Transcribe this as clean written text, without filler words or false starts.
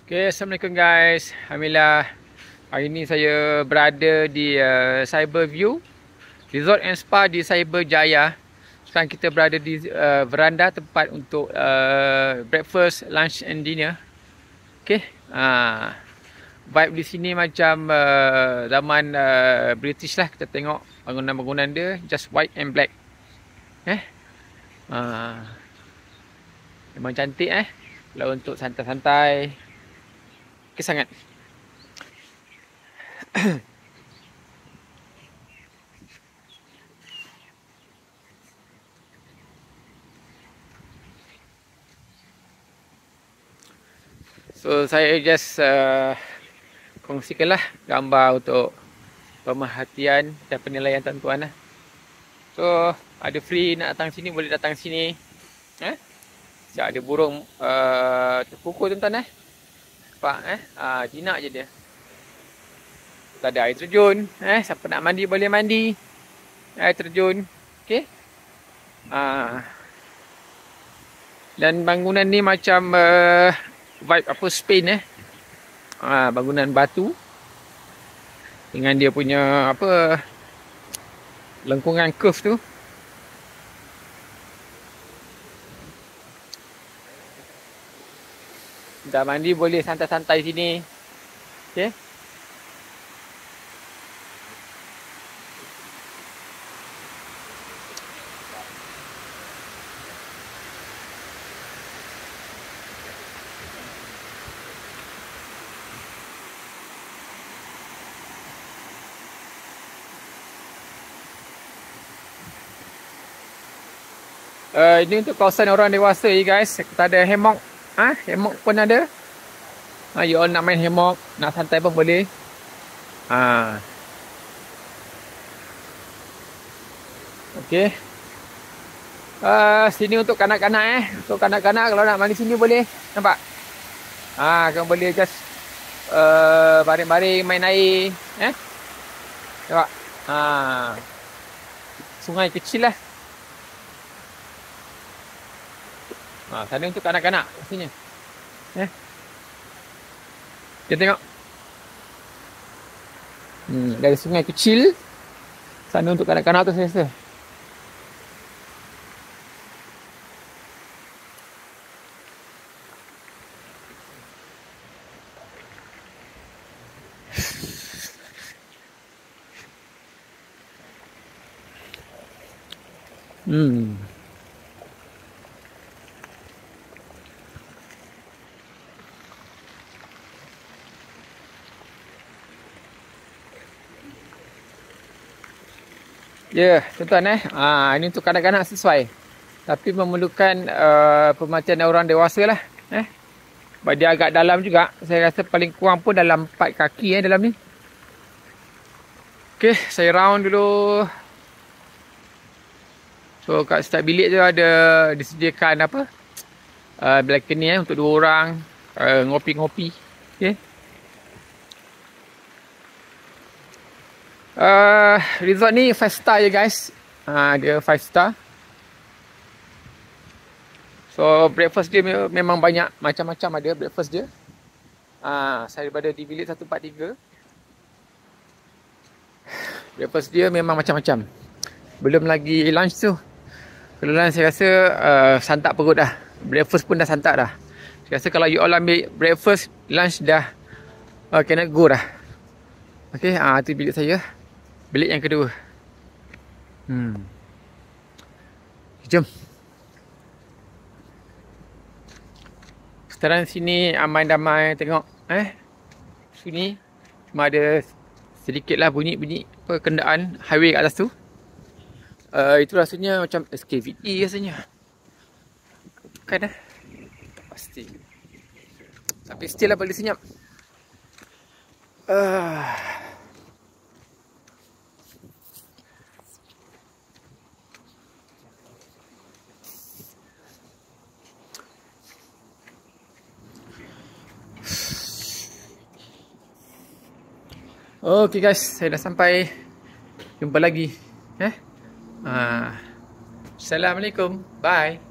Okay, Assalamualaikum guys. Alhamdulillah, hari ni saya berada di Cyberview Resort and Spa di Cyberjaya. Sekarang kita berada di veranda tempat untuk breakfast, lunch and dinner. Okay, vibe di sini macam zaman British lah. Kita tengok bangunan-bangunan dia just white and black. Memang cantik kalau untuk santai-santai. Okay sangat. So saya just kongsikanlah gambar untuk pemerhatian dan penilaian tuan-tuan lah. So ada free nak datang sini, boleh datang sini. Sekejap ada burung terkukur tuan-tuan nampak jinak je dia. Tak ada air terjun. Siapa nak mandi boleh mandi. Air terjun. Okey. Dan bangunan ni macam vibe apa Spain bangunan batu dengan dia punya apa lengkungan curve tu. Dah mandi boleh santai-santai sini. Okey. Ini untuk kawasan orang dewasa ni guys. Kita ada hammock. Hammock pun ada. You all nak main hammock, nak santai pun boleh. Okey. Sini untuk kanak-kanak Untuk kanak-kanak kalau nak mandi sini boleh. Nampak? Kamu boleh just baring-baring main air. Nampak? Sungai kecil lah. Sana untuk kanak-kanak pastinya. Kita tengok. Dari sungai kecil. Sana untuk kanak-kanak tu saya rasa. Ya, tuan-tuan ini untuk kanak-kanak sesuai. Tapi memerlukan pemerhatian orang dewasa lah. Sebab dia agak dalam juga. Saya rasa paling kurang pun dalam 4 kaki dalam ni. Okey, saya round dulu. So kat setiap bilik tu ada disediakan apa? Balcony untuk 2 orang ngopi-ngopi. Okey. Resort ni 5 star je guys. Dia 5 star. So breakfast dia memang banyak. Macam-macam ada breakfast dia. Saya berada di bilik 143. Breakfast dia memang macam-macam. Belum lagi lunch tu. Kalau lunch saya rasa santak perut dah. Breakfast pun dah santak dah. Saya rasa kalau you all ambil breakfast, lunch dah cannot go dah. Okay, tu bilik saya. Bilik yang kedua. Jom. Sekarang sini aman damai tengok. Sini cuma ada sedikitlah bunyi-bunyi kenderaan highway kat atas tu. Itu rasanya macam SKVE rasanya. Bukan pasti. Tapi still lah boleh senyap. Okay guys, saya dah sampai. Jumpa lagi. Assalamualaikum. Bye.